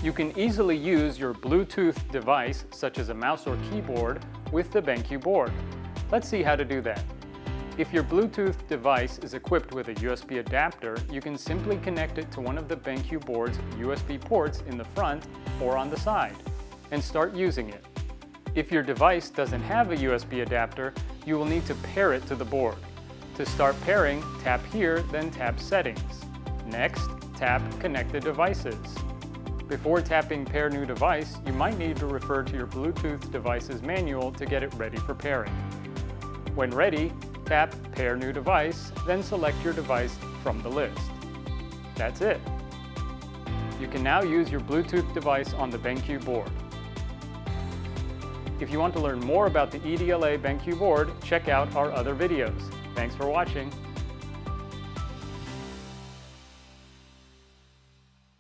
You can easily use your Bluetooth device, such as a mouse or keyboard, with the BenQ board. Let's see how to do that. If your Bluetooth device is equipped with a USB adapter, you can simply connect it to one of the BenQ board's USB ports in the front or on the side, and start using it. If your device doesn't have a USB adapter, you will need to pair it to the board. To start pairing, tap here, then tap Settings. Next, tap Connected Devices. Before tapping Pair New Device, you might need to refer to your Bluetooth device's manual to get it ready for pairing. When ready, tap Pair New Device, then select your device from the list. That's it. You can now use your Bluetooth device on the BenQ board. If you want to learn more about the EDLA BenQ board, check out our other videos. Thanks for watching.